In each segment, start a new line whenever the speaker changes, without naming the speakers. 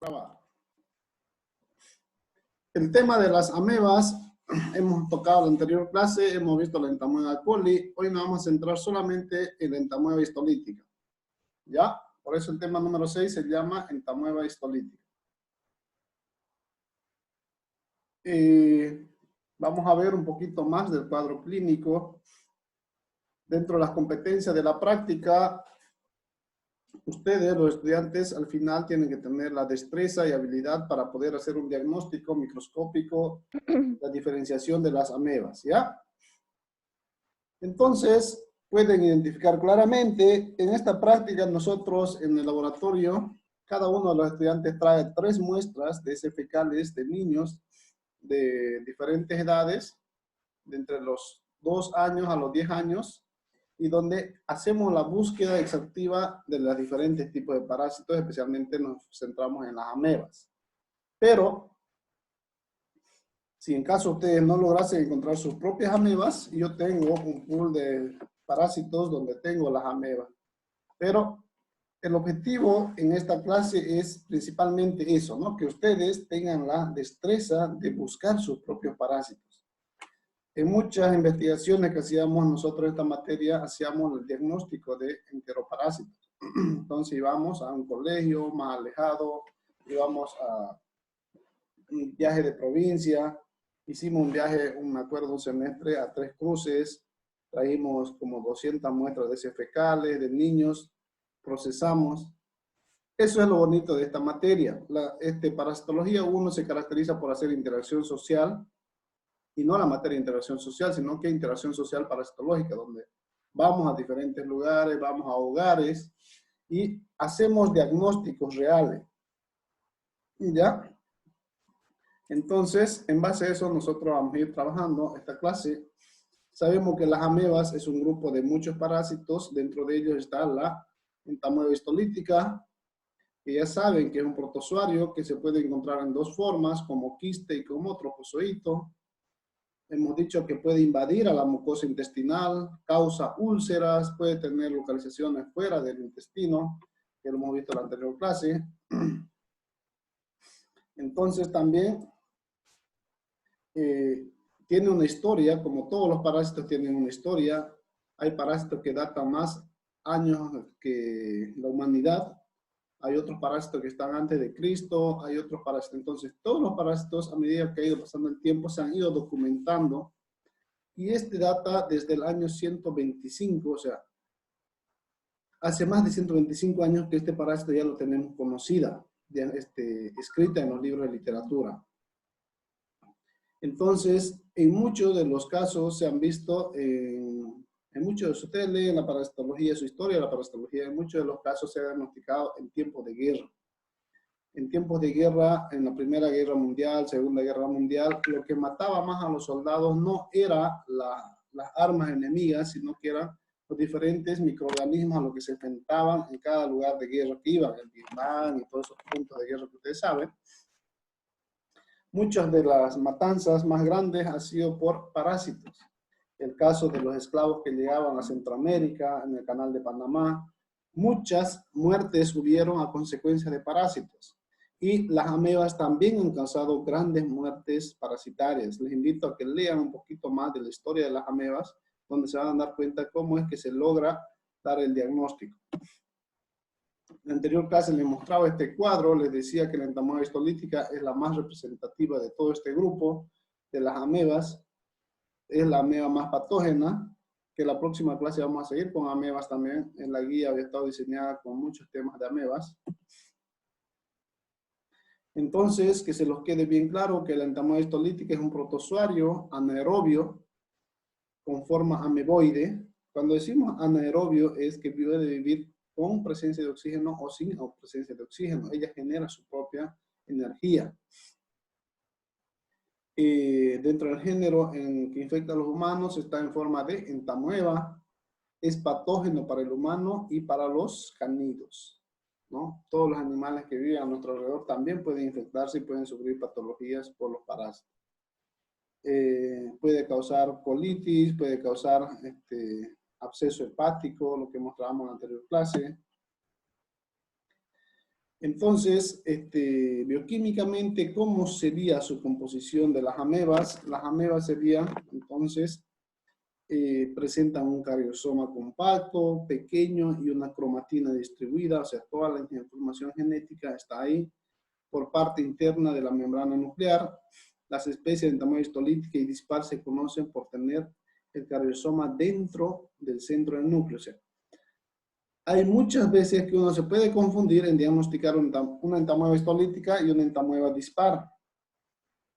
Grabar. El tema de las amebas, hemos tocado en la anterior clase, hemos visto la entamoeba coli. Hoy nos vamos a centrar solamente en la entamoeba histolítica. ¿Ya? Por eso el tema número 6 se llama entamoeba histolítica. Vamos a ver un poquito más del cuadro clínico. Dentro de las competencias de la práctica, ustedes, los estudiantes, al final tienen que tener la destreza y habilidad para poder hacer un diagnóstico microscópico, la diferenciación de las amebas, ¿ya? Entonces, pueden identificar claramente, en esta práctica nosotros en el laboratorio, cada uno de los estudiantes trae 3 muestras de heces fecales de niños de diferentes edades, de entre los 2 años a los 10 años, y donde hacemos la búsqueda exhaustiva de los diferentes tipos de parásitos, especialmente nos centramos en las amebas. Pero, si en caso ustedes no lograsen encontrar sus propias amebas, yo tengo un pool de parásitos donde tengo las amebas. Pero el objetivo en esta clase es principalmente eso, ¿no? Que ustedes tengan la destreza de buscar sus propios parásitos. En muchas investigaciones que hacíamos nosotros en esta materia, hacíamos el diagnóstico de enteroparásitos. Entonces íbamos a un colegio más alejado, íbamos a un viaje de provincia, hicimos un viaje, me acuerdo, un semestre a 3 Cruces, traímos como 200 muestras de heces fecales, de niños, procesamos. Eso es lo bonito de esta materia. Parasitología 1 se caracteriza por hacer interacción social, y no la materia de interacción social, sino que interacción social parasitológica, donde vamos a diferentes lugares, vamos a hogares y hacemos diagnósticos reales. ¿Ya? Entonces, en base a eso, nosotros vamos a ir trabajando esta clase. Sabemos que las amebas es un grupo de muchos parásitos, dentro de ellos está la entamoeba histolítica, que ya saben que es un protozoario que se puede encontrar en 2 formas, como quiste y como trofozoito. Hemos dicho que puede invadir a la mucosa intestinal, causa úlceras, puede tener localizaciones fuera del intestino, que lo hemos visto en la anterior clase. Entonces también tiene una historia, como todos los parásitos tienen una historia. Hay parásitos que datan más años que la humanidad. Hay otros parásitos que están antes de Cristo, hay otros parásitos. Entonces, todos los parásitos, a medida que ha ido pasando el tiempo, se han ido documentando. Y este data desde el año 125, o sea, hace más de 125 años que este parásito ya lo tenemos conocida, ya escrita en los libros de literatura. Entonces, en muchos de los casos se han visto, en muchos, ustedes leen la parasitología, su historia de la parasitología, en muchos de los casos se ha diagnosticado en tiempos de guerra. En tiempos de guerra, en la Primera Guerra Mundial, Segunda Guerra Mundial, lo que mataba más a los soldados no era las armas enemigas, sino que eran los diferentes microorganismos a los que se enfrentaban en cada lugar de guerra que iban, en Vietnam y todos esos puntos de guerra que ustedes saben. Muchas de las matanzas más grandes han sido por parásitos. El caso de los esclavos que llegaban a Centroamérica, en el Canal de Panamá, muchas muertes hubieron a consecuencia de parásitos. Y las amebas también han causado grandes muertes parasitarias. Les invito a que lean un poquito más de la historia de las amebas, donde se van a dar cuenta cómo es que se logra dar el diagnóstico. En la anterior clase les mostraba este cuadro, les decía que la entamoeba histolítica es la más representativa de todo este grupo de las amebas. Es la ameba más patógena, que la próxima clase vamos a seguir con amebas también. En la guía había estado diseñada con muchos temas de amebas. Entonces, que se los quede bien claro que la entamoeba histolítica es un protozoario anaerobio con forma ameboide. Cuando decimos anaerobio es que puede vivir con presencia de oxígeno o sin presencia de oxígeno. Ella genera su propia energía. Dentro del género que infecta a los humanos está en forma de entamoeba. Es patógeno para el humano y para los canídeos, ¿no? Todos los animales que viven a nuestro alrededor también pueden infectarse y pueden sufrir patologías por los parásitos. Puede causar colitis, puede causar absceso hepático, lo que mostrábamos en la anterior clase. Entonces, bioquímicamente, ¿cómo sería su composición de las amebas? Las amebas serían, entonces, presentan un cariosoma compacto, pequeño y una cromatina distribuida, o sea, toda la información genética está ahí por parte interna de la membrana nuclear. Las especies de tamaño histolítica y dispar se conocen por tener el cariosoma dentro del centro del núcleo. O sea, hay muchas veces que uno se puede confundir en diagnosticar una entamoeba histolítica y una entamoeba dispar,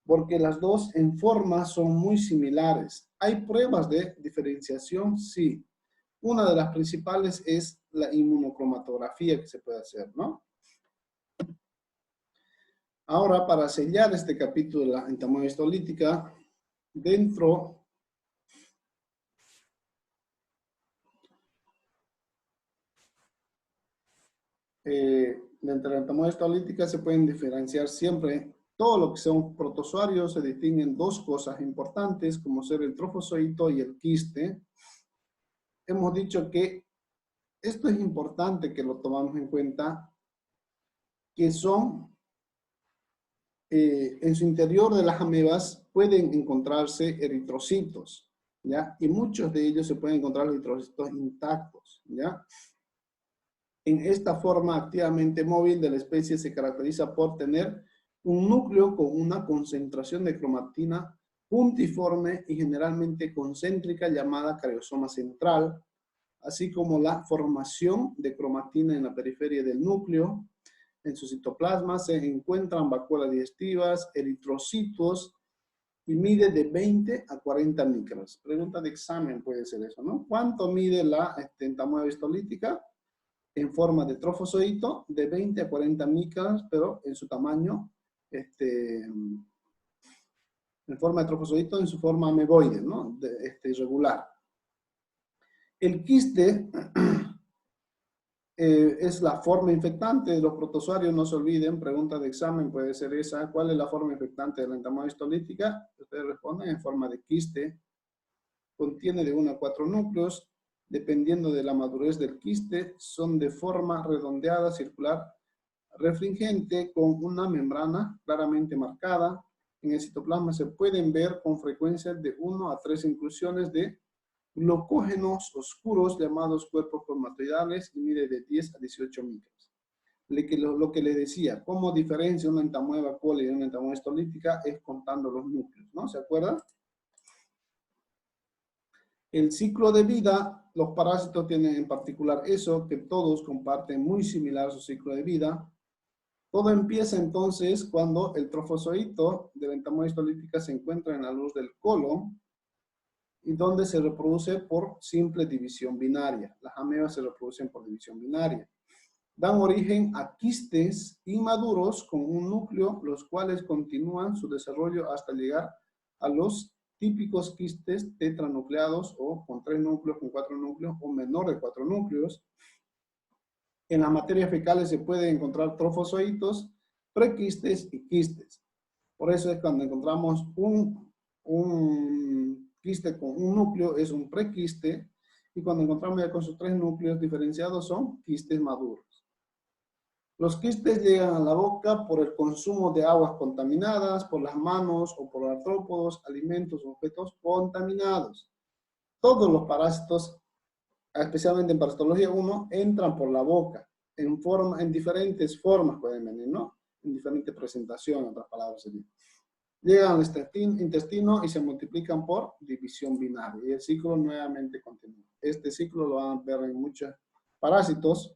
porque las dos en forma son muy similares. ¿Hay pruebas de diferenciación? Sí. Una de las principales es la inmunocromatografía que se puede hacer, ¿no? Ahora, para sellar este capítulo de la entamoeba histolítica, dentro de la entamoeba histolítica se pueden diferenciar siempre todo lo que son protozoarios. Se distinguen dos cosas importantes, como ser el trofozoito y el quiste. Hemos dicho que esto es importante que lo tomamos en cuenta, que son, en su interior de las amebas pueden encontrarse eritrocitos, ¿ya? Y muchos de ellos se pueden encontrar eritrocitos intactos, ¿ya? En esta forma activamente móvil de la especie se caracteriza por tener un núcleo con una concentración de cromatina puntiforme y generalmente concéntrica llamada cariosoma central, así como la formación de cromatina en la periferia del núcleo. En su citoplasma se encuentran vacuolas digestivas, eritrocitos y mide de 20 a 40 micras. Pregunta de examen puede ser eso, ¿no? ¿Cuánto mide la entamoeba histolítica? En forma de trofozoito de 20 a 40 micras, pero en su tamaño, en forma de trofozoito, en su forma ameboide, ¿no? Irregular. El quiste es la forma infectante de los protozoarios, no se olviden, pregunta de examen puede ser esa. ¿Cuál es la forma infectante de la entamoeba histolítica? Ustedes responden en forma de quiste. Contiene de 1 a 4 núcleos. Dependiendo de la madurez del quiste, son de forma redondeada, circular, refringente, con una membrana claramente marcada. En el citoplasma se pueden ver con frecuencia de 1 a 3 inclusiones de glucógenos oscuros llamados cuerpos cromatoidales y mide de 10 a 18 micras. Lo que les decía, cómo diferencia una entamoeba coli de una entamoeba histolítica es contando los núcleos, ¿no? ¿Se acuerdan? El ciclo de vida, los parásitos tienen en particular eso, que todos comparten muy similar su ciclo de vida. Todo empieza entonces cuando el trofozoito de la entamoeba histolítica se encuentra en la luz del colon y donde se reproduce por simple división binaria. Las amebas se reproducen por división binaria. Dan origen a quistes inmaduros con un núcleo, los cuales continúan su desarrollo hasta llegar a los típicos quistes tetranucleados o con 3 núcleos, con 4 núcleos o menor de 4 núcleos. En las materias fecales se pueden encontrar trofozoitos, prequistes y quistes. Por eso es cuando encontramos un quiste con un núcleo, es un prequiste, y cuando encontramos ya con sus 3 núcleos diferenciados son quistes maduros. Los quistes llegan a la boca por el consumo de aguas contaminadas, por las manos o por artrópodos, alimentos o objetos contaminados. Todos los parásitos, especialmente en parasitología 1, entran por la boca. En diferentes formas pueden venir, ¿no? En diferente presentación, en otras palabras sería. Llegan al intestino y se multiplican por división binaria. Y el ciclo nuevamente continúa. Este ciclo lo van a ver en muchos parásitos.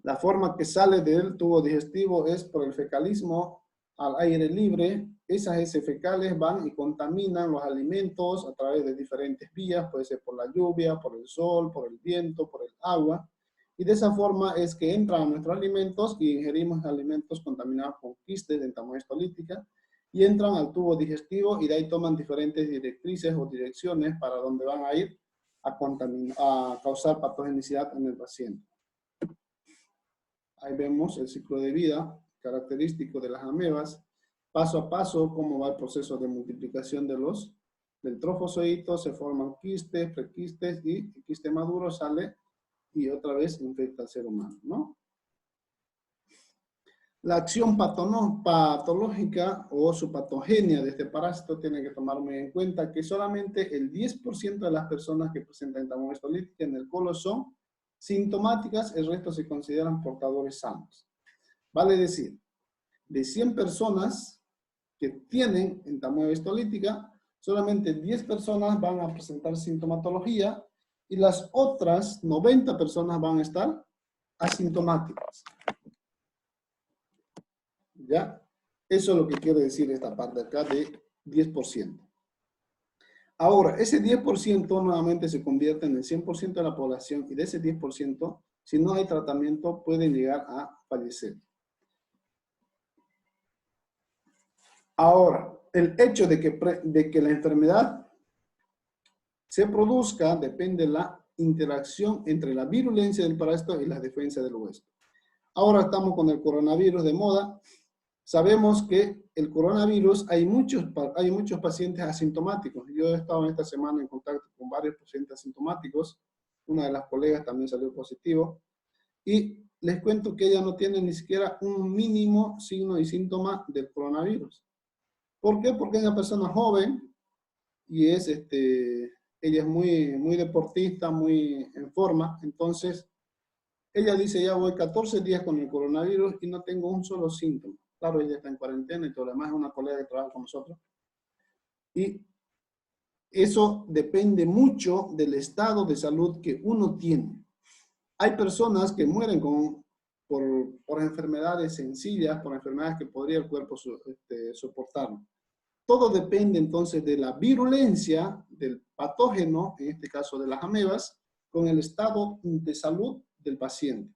La forma que sale del tubo digestivo es por el fecalismo al aire libre. Esas heces fecales van y contaminan los alimentos a través de diferentes vías, puede ser por la lluvia, por el sol, por el viento, por el agua. Y de esa forma es que entran a nuestros alimentos y ingerimos alimentos contaminados con quistes de entamoeba histolítica y entran al tubo digestivo y de ahí toman diferentes directrices o direcciones para donde van a ir a causar patogenicidad en el paciente. Ahí vemos el ciclo de vida característico de las amebas, paso a paso, cómo va el proceso de multiplicación del trofozoito, se forman quistes, prequistes y el quiste maduro sale y otra vez infecta al ser humano, ¿no? La acción patológica o su patogenia de este parásito tiene que tomar muy en cuenta que solamente el 10% de las personas que presentan entamoeba histolítica en el colon son sintomáticas, el resto se consideran portadores sanos. Vale decir, de 100 personas que tienen entamoeba histolítica, solamente 10 personas van a presentar sintomatología y las otras 90 personas van a estar asintomáticas. ¿Ya? Eso es lo que quiere decir esta parte acá de 10%. Ahora, ese 10% nuevamente se convierte en el 100% de la población y de ese 10%, si no hay tratamiento, pueden llegar a fallecer. Ahora, el hecho de que la enfermedad se produzca depende de la interacción entre la virulencia del parásito y la defensa del huésped. Ahora estamos con el coronavirus de moda. Sabemos que el coronavirus, hay muchos pacientes asintomáticos. Yo he estado esta semana en contacto con varios pacientes asintomáticos. Una de las colegas también salió positivo. Y les cuento que ella no tiene ni siquiera un mínimo signo y síntoma del coronavirus. ¿Por qué? Porque es una persona joven y ella es muy deportista, muy en forma. Entonces, ella dice, ya voy 14 días con el coronavirus y no tengo un solo síntoma. Claro, ella está en cuarentena y todo lo demás, es una colega que trabaja con nosotros. Y eso depende mucho del estado de salud que uno tiene. Hay personas que mueren por enfermedades sencillas, por enfermedades que podría el cuerpo soportar. Todo depende entonces de la virulencia del patógeno, en este caso de las amebas, con el estado de salud del paciente.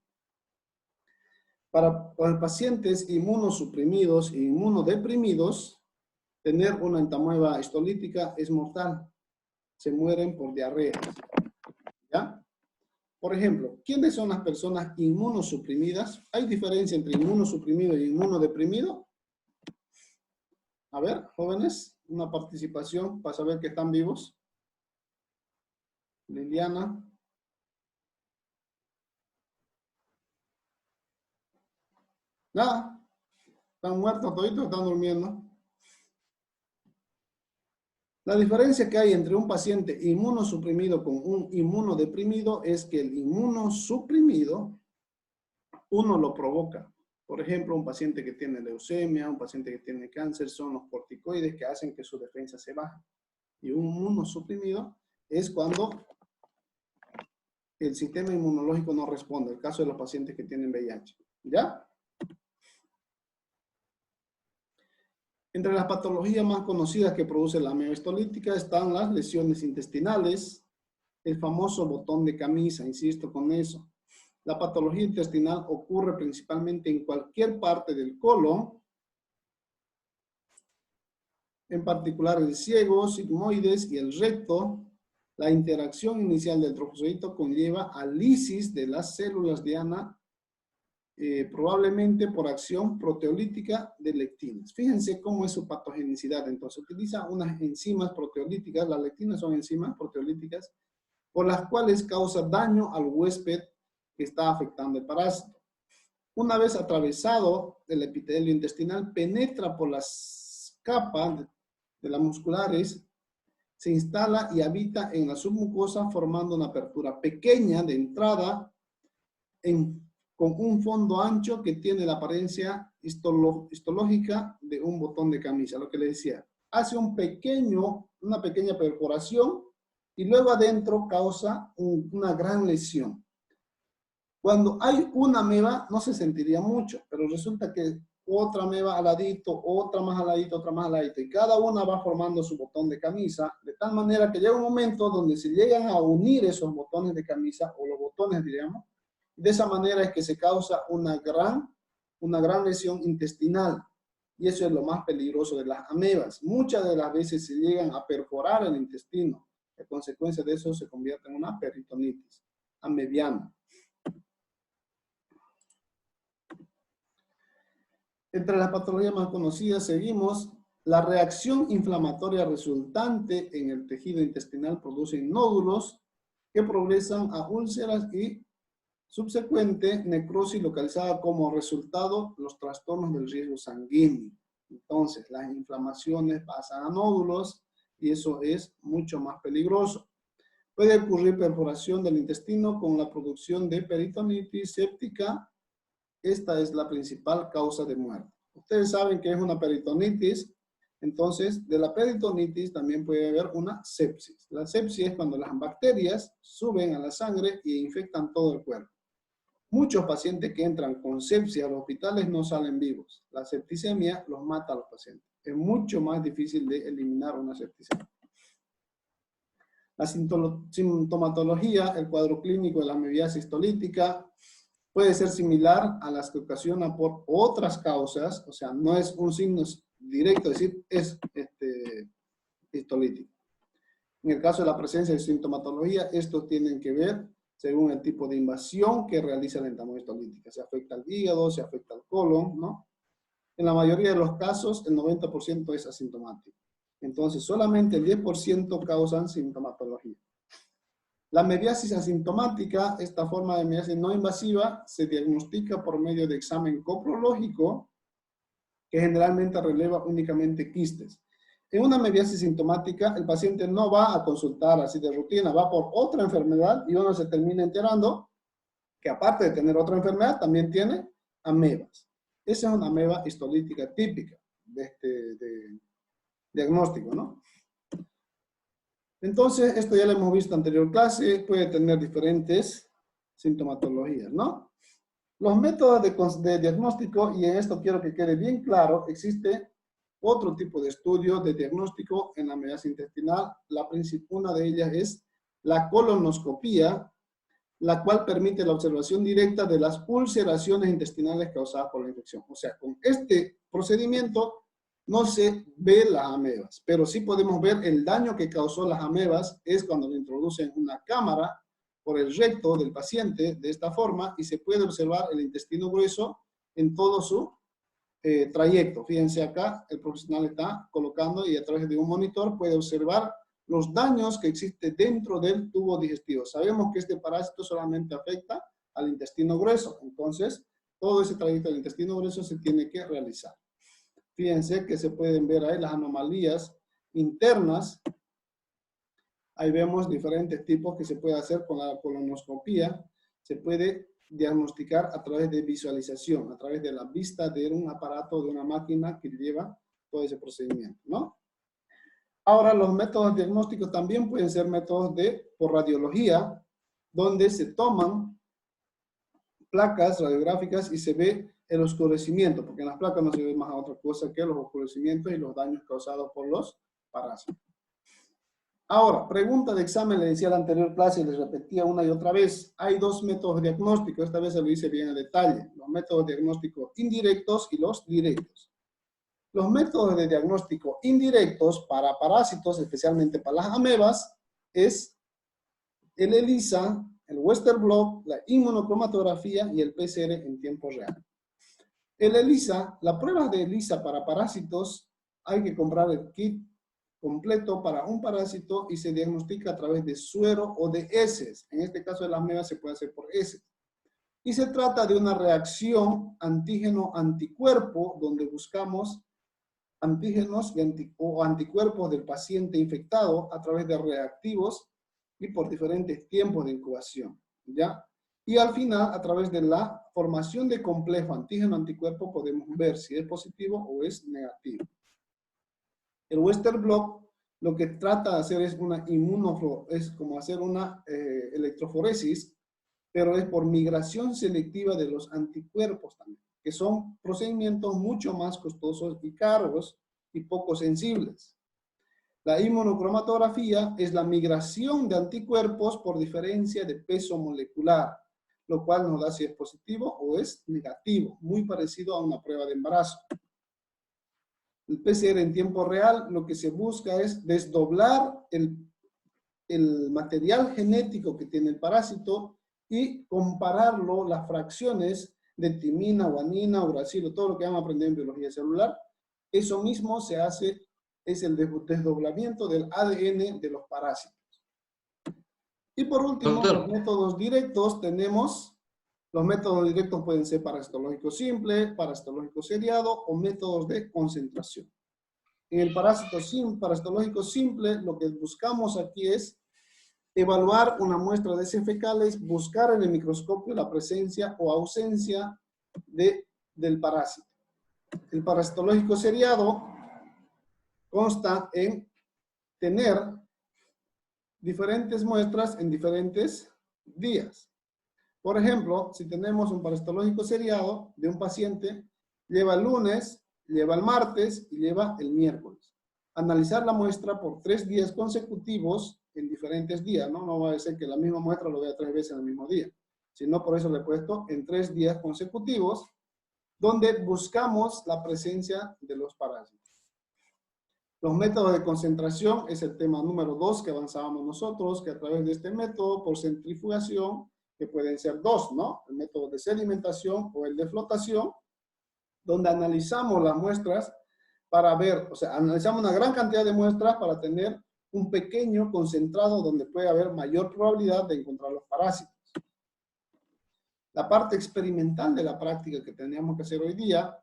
Para los pacientes inmunosuprimidos e inmunodeprimidos, tener una entamoeba histolítica es mortal. Se mueren por diarrea. ¿Ya? Por ejemplo, ¿quiénes son las personas inmunosuprimidas? ¿Hay diferencia entre inmunosuprimido y inmunodeprimido? A ver, jóvenes, una participación para saber que están vivos. Liliana. Nada. Están muertos toditos, están durmiendo. La diferencia que hay entre un paciente inmunosuprimido con un inmunodeprimido es que el inmunosuprimido uno lo provoca. Por ejemplo, un paciente que tiene leucemia, un paciente que tiene cáncer, son los corticoides que hacen que su defensa se baje. Y un inmunosuprimido es cuando el sistema inmunológico no responde. El caso de los pacientes que tienen VIH. ¿Ya? Entre las patologías más conocidas que produce la ameba histolítica están las lesiones intestinales, el famoso botón de camisa, insisto con eso. La patología intestinal ocurre principalmente en cualquier parte del colon, en particular el ciego, sigmoides y el recto. La interacción inicial del trofozoito conlleva a lisis de las células diana, probablemente por acción proteolítica de lectinas. Fíjense cómo es su patogenicidad. Entonces, utiliza unas enzimas proteolíticas, las lectinas son enzimas proteolíticas, por las cuales causa daño al huésped que está afectando el parásito. Una vez atravesado el epitelio intestinal, penetra por las capas de las musculares, se instala y habita en la submucosa formando una apertura pequeña de entrada con un fondo ancho que tiene la apariencia histológica de un botón de camisa, lo que le decía. Hace una pequeña perforación y luego adentro causa una gran lesión. Cuando hay una ameba no se sentiría mucho, pero resulta que otra ameba al ladito, otra más al ladito, otra más al ladito, y cada una va formando su botón de camisa, de tal manera que llega un momento donde se llegan a unir esos botones de camisa, o los botones, diríamos, de esa manera es que se causa una gran lesión intestinal, y eso es lo más peligroso de las amebas. Muchas de las veces se llegan a perforar el intestino, a consecuencia de eso se convierte en una peritonitis amebiana. Entre las patologías más conocidas seguimos la reacción inflamatoria resultante en el tejido intestinal produce nódulos que progresan a úlceras y subsecuente, necrosis localizada como resultado los trastornos del riesgo sanguíneo. Entonces, las inflamaciones pasan a nódulos y eso es mucho más peligroso. Puede ocurrir perforación del intestino con la producción de peritonitis séptica. Esta es la principal causa de muerte. Ustedes saben que es una peritonitis, entonces de la peritonitis también puede haber una sepsis. La sepsis es cuando las bacterias suben a la sangre e infectan todo el cuerpo. Muchos pacientes que entran con sepsis a los hospitales no salen vivos. La septicemia los mata a los pacientes. Es mucho más difícil de eliminar una septicemia. La sintomatología, el cuadro clínico de la amebiasis histolítica, puede ser similar a las que ocasiona por otras causas, o sea, no es un signo directo, es decir, es histolítico. En el caso de la presencia de sintomatología, estos tienen que ver según el tipo de invasión que realiza la entamoeba histolítica. Se afecta al hígado, se afecta al colon, ¿no? En la mayoría de los casos, el 90% es asintomático. Entonces, solamente el 10% causan sintomatología. La amebiasis asintomática, esta forma de amebiasis no invasiva, se diagnostica por medio de examen coprológico, que generalmente releva únicamente quistes. En una amebiasis sintomática, el paciente no va a consultar así de rutina, va por otra enfermedad y uno se termina enterando que aparte de tener otra enfermedad, también tiene amebas. Esa es una ameba histolítica típica de este diagnóstico, ¿no? Entonces, esto ya lo hemos visto en anterior clase, puede tener diferentes sintomatologías, ¿no? Los métodos de diagnóstico, y en esto quiero que quede bien claro, existe otro tipo de estudio de diagnóstico en la amebiasis intestinal. Una de ellas es la colonoscopía, la cual permite la observación directa de las ulceraciones intestinales causadas por la infección. O sea, con este procedimiento no se ve las amebas, pero sí podemos ver el daño que causó las amebas, es cuando le introducen una cámara por el recto del paciente de esta forma y se puede observar el intestino grueso en todo su trayecto. Fíjense acá, el profesional está colocando y a través de un monitor puede observar los daños que existen dentro del tubo digestivo. Sabemos que este parásito solamente afecta al intestino grueso, entonces todo ese trayecto del intestino grueso se tiene que realizar. Fíjense que se pueden ver ahí las anomalías internas. Ahí vemos diferentes tipos que se puede hacer con la colonoscopía. Se puede diagnosticar a través de visualización, a través de la vista de un aparato, de una máquina que lleva todo ese procedimiento, ¿no? Ahora, los métodos diagnósticos también pueden ser métodos por radiología, donde se toman placas radiográficas y se ve el oscurecimiento, porque en las placas no se ve más otra cosa que los oscurecimientos y los daños causados por los parásitos. Ahora, pregunta de examen, le decía en la anterior clase y les repetía una y otra vez. Hay dos métodos diagnósticos, esta vez se lo hice bien en detalle. Los métodos diagnósticos indirectos y los directos. Los métodos de diagnóstico indirectos para parásitos, especialmente para las amebas, es el ELISA, el Western blot, la inmunocromatografía y el PCR en tiempo real. El ELISA, la prueba de ELISA para parásitos, hay que comprar el kit completo para un parásito y se diagnostica a través de suero o de heces. En este caso de las amebas se puede hacer por heces. Y se trata de una reacción antígeno-anticuerpo donde buscamos antígenos o anticuerpos del paciente infectado a través de reactivos y por diferentes tiempos de incubación, ¿ya? Y al final, a través de la formación de complejo antígeno-anticuerpo, podemos ver si es positivo o es negativo. El Western blot lo que trata de hacer es es como hacer una electroforesis, pero es por migración selectiva de los anticuerpos también, que son procedimientos mucho más costosos y caros y poco sensibles. La inmunocromatografía es la migración de anticuerpos por diferencia de peso molecular, lo cual nos da si es positivo o es negativo, muy parecido a una prueba de embarazo. El PCR en tiempo real lo que se busca es desdoblar el material genético que tiene el parásito y compararlo, las fracciones de timina, guanina, uracilo, todo lo que hemos aprendido en biología celular. Eso mismo se hace, es el desdoblamiento del ADN de los parásitos. Y por último,
Doctor,
los métodos directos tenemos Los métodos directos pueden ser parasitológico simple, parasitológico seriado o métodos de concentración. En el parasitológico simple, lo que buscamos aquí es evaluar una muestra de heces fecales, buscar en el microscopio la presencia o ausencia del parásito. El parasitológico seriado consta en tener diferentes muestras en diferentes días. Por ejemplo, si tenemos un parasitológico seriado de un paciente, lleva el lunes, lleva el martes y lleva el miércoles. Analizar la muestra por 3 días consecutivos en diferentes días, ¿no? No va a ser que la misma muestra lo vea 3 veces en el mismo día, sino por eso le he puesto en 3 días consecutivos, donde buscamos la presencia de los parásitos. Los métodos de concentración es el tema número 2 que avanzábamos nosotros, que a través de este método, por centrifugación, que pueden ser 2, ¿no? El método de sedimentación o el de flotación, donde analizamos las muestras para ver, o sea, analizamos una gran cantidad de muestras para tener un pequeño concentrado donde puede haber mayor probabilidad de encontrar los parásitos. La parte experimental de la práctica que teníamos que hacer hoy día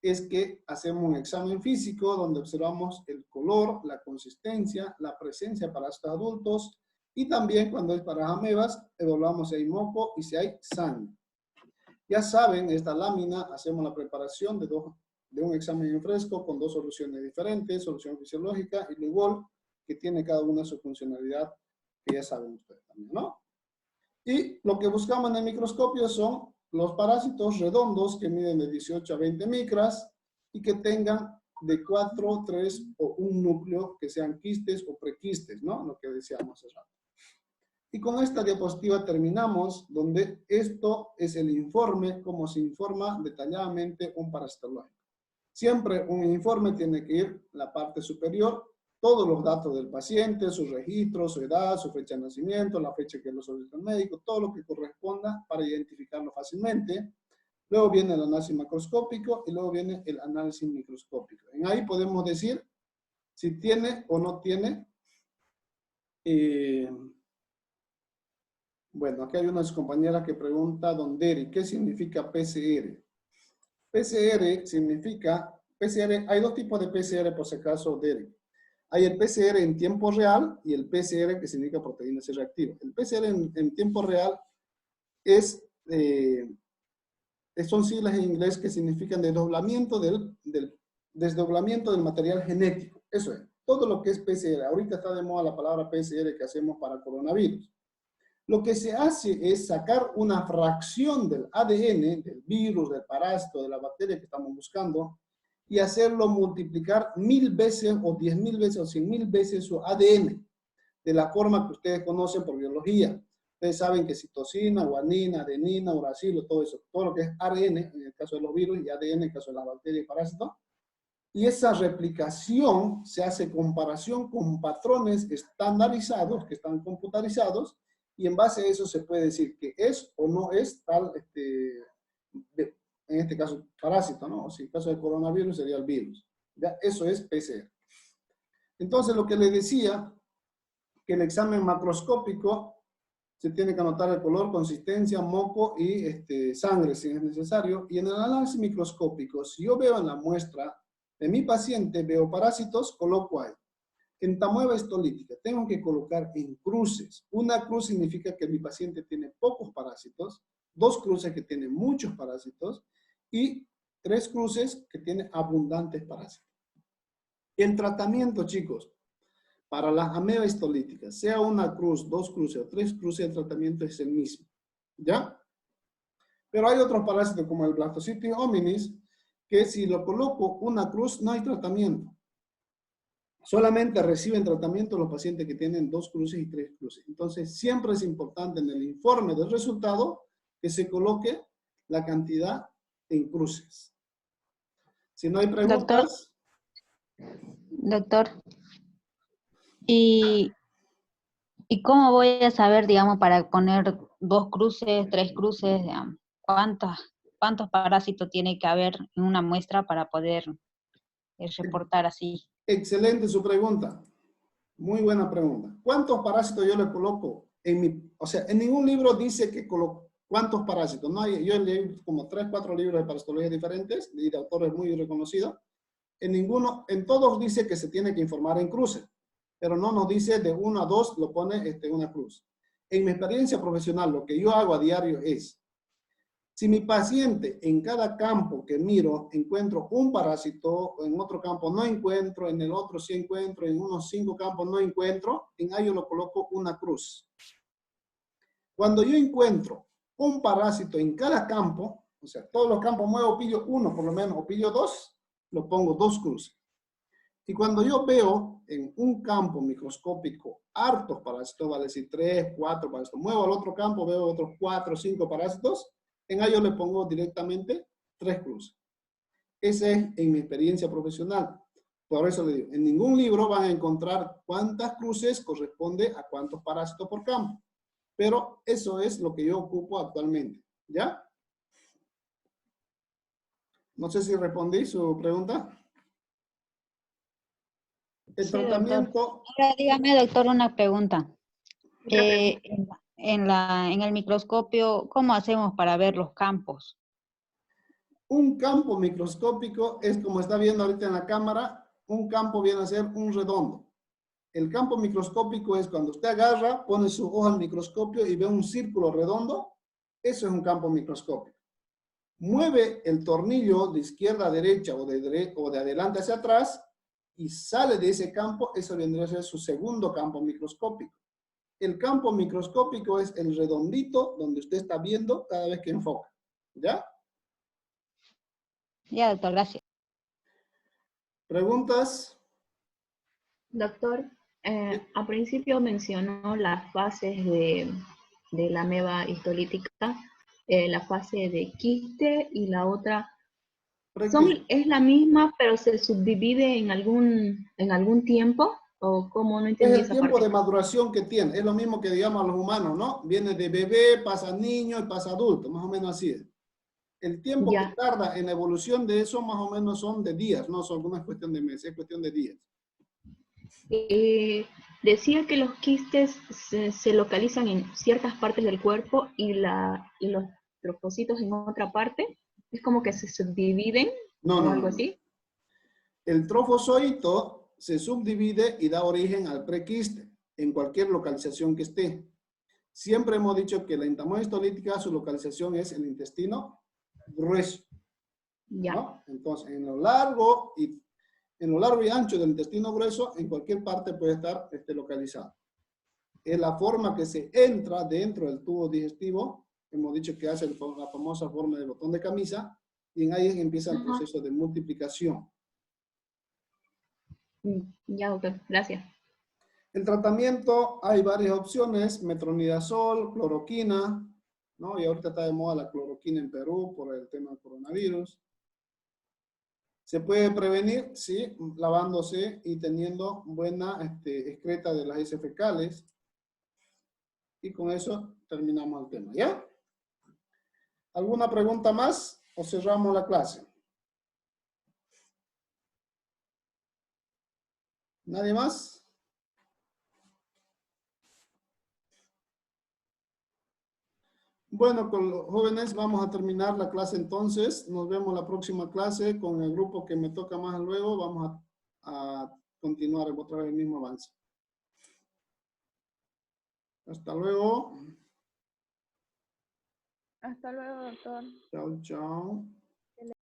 es que hacemos un examen físico donde observamos el color, la consistencia, la presencia de parásitos adultos y también cuando es para amebas, evaluamos si hay moco y si hay sangre. Ya saben, esta lámina hacemos la preparación de un examen en fresco con 2 soluciones diferentes, solución fisiológica y Lugol, que tiene cada una su funcionalidad, que ya saben ustedes también, ¿no? Y lo que buscamos en el microscopio son los parásitos redondos que miden de 18 a 20 micras y que tengan de 4, 3 o un núcleo que sean quistes o prequistes, ¿no? Lo que decíamos hace rato. Y con esta diapositiva terminamos, donde esto es el informe, como se informa detalladamente un parasitológico. Siempre un informe tiene que ir la parte superior, todos los datos del paciente, su registro, su edad, su fecha de nacimiento, la fecha que lo solicitó el médico, todo lo que corresponda para identificarlo fácilmente. Luego viene el análisis macroscópico y luego viene el análisis microscópico. En ahí podemos decir si tiene o no tiene. Bueno, aquí hay una compañera que pregunta, don Derry, ¿qué significa PCR? PCR significa, hay 2 tipos de PCR por si acaso, Derry. Hay el PCR en tiempo real y el PCR que significa proteína C reactiva. El PCR en tiempo real son siglas en inglés que significan desdoblamiento desdoblamiento del material genético. Eso es, todo lo que es PCR. Ahorita está de moda la palabra PCR que hacemos para coronavirus. Lo que se hace es sacar una fracción del ADN, del virus, del parásito, de la bacteria que estamos buscando, y hacerlo multiplicar 1000 veces o 10.000 veces o 100.000 veces su ADN, de la forma que ustedes conocen por biología. Ustedes saben que citosina, guanina, adenina, uracilo, todo eso, todo lo que es ARN, en el caso de los virus, y ADN en el caso de las bacterias y parásitos. Y esa replicación se hace comparación con patrones estandarizados, que están computarizados, y en base a eso se puede decir que es o no es tal, en este caso, parásito, ¿no? O si en el caso del coronavirus sería el virus. ¿Ya? Eso es PCR. Entonces, lo que les decía, que el examen macroscópico se tiene que anotar el color, consistencia, moco y sangre si es necesario. Y en el análisis microscópico, si yo veo en la muestra de mi paciente, veo parásitos, coloco ahí. En tamueva histolítica tengo que colocar en cruces. Una cruz significa que mi paciente tiene pocos parásitos, 2 cruces que tienen muchos parásitos y 3 cruces que tienen abundantes parásitos. El tratamiento, chicos, para las amebas histolíticas, sea una cruz, 2 cruces o 3 cruces, el tratamiento es el mismo. ¿Ya? Pero hay otros parásitos como el Blastocystis hominis, que si lo coloco una cruz, no hay tratamiento. Solamente reciben tratamiento los pacientes que tienen 2 cruces y 3 cruces. Entonces, siempre es importante en el informe del resultado que se coloque la cantidad en cruces. Si no hay preguntas.
Doctor, ¿y cómo voy a saber, digamos, para poner 2 cruces, 3 cruces, digamos, cuántos parásitos tiene que haber en una muestra para poder reportar así?
Excelente su pregunta. Muy buena pregunta. ¿Cuántos parásitos yo le coloco en mi? O sea, en ningún libro dice que ¿Cuántos parásitos? No hay, yo leí como 3, 4 libros de parasitología diferentes y de autores muy reconocidos. En ninguno, en todos dice que se tiene que informar en cruces, pero no nos dice de 1 a 2 lo pone una cruz. En mi experiencia profesional, lo que yo hago a diario es, si mi paciente en cada campo que miro encuentro un parásito, en otro campo no encuentro, en el otro sí encuentro, en unos 5 campos no encuentro, en ello lo coloco una cruz. Cuando yo encuentro un parásito en cada campo, o sea, todos los campos muevo, pillo 1 por lo menos, o pillo 2, lo pongo 2 cruces. Y cuando yo veo en un campo microscópico hartos parásitos, vale decir 3, 4 parásitos, muevo al otro campo, veo otros 4, 5 parásitos, en ello le pongo directamente 3 cruces. Esa es en mi experiencia profesional. Por eso le digo, en ningún libro van a encontrar cuántas cruces corresponde a cuántos parásitos por campo. Pero eso es lo que yo ocupo actualmente. ¿Ya? No sé si respondí su pregunta. El
Sí, doctor.
tratamiento...
Ahora dígame, doctor, una pregunta.
Otra pregunta.
En el microscopio, ¿cómo hacemos para ver los campos?
Un campo microscópico es como está viendo ahorita en la cámara, un campo viene a ser un redondo. El campo microscópico es cuando usted agarra, pone su ojo al microscopio y ve un círculo redondo, eso es un campo microscópico. Mueve el tornillo de izquierda a derecha o de adelante hacia atrás y sale de ese campo, eso vendría a ser su segundo campo microscópico. El campo microscópico es el redondito donde usted está viendo cada vez que enfoca. ¿Ya?
Ya, doctor, gracias.
¿Preguntas?
Doctor, al principio mencionó las fases de la ameba histolítica, la fase de quiste y la otra. ¿Es la misma, pero se subdivide en algún tiempo? ¿O cómo? No
Es
entendí
el
esa
tiempo
parte.
de maduración que tiene. Es lo mismo que digamos a los humanos, ¿no? Viene de bebé, pasa niño y pasa adulto, más o menos así es. El tiempo que
Ya.
tarda en la evolución de eso más o menos son de días, no es cuestión de meses, es cuestión de días.
Decía que los quistes se localizan en ciertas partes del cuerpo y los trofocitos en otra parte. ¿Es como que se subdividen
No,
o
no,
algo
no, no.
así?
El trofozoito se subdivide y da origen al prequiste en cualquier localización que esté. Siempre hemos dicho que la entamoeba histolítica, su localización es el intestino grueso,
Ya.
¿no? Entonces, en lo largo y ancho del intestino grueso, en cualquier parte puede estar localizado. Es la forma que se entra dentro del tubo digestivo, hemos dicho que hace la famosa forma de botón de camisa, y en ahí empieza el proceso de multiplicación.
Ya, doctor, gracias.
El tratamiento, hay varias opciones, metronidazol, cloroquina, ¿no? Y ahorita está de moda la cloroquina en Perú por el tema del coronavirus. Se puede prevenir, sí, lavándose y teniendo buena excreta de las heces fecales. Y con eso terminamos el tema, ¿ya? ¿Alguna pregunta más o cerramos la clase? ¿Nadie más? Bueno, con los jóvenes vamos a terminar la clase entonces. Nos vemos la próxima clase con el grupo que me toca más luego. Vamos a continuar otra vez el mismo avance. Hasta luego.
Hasta luego, doctor.
Chao, chao.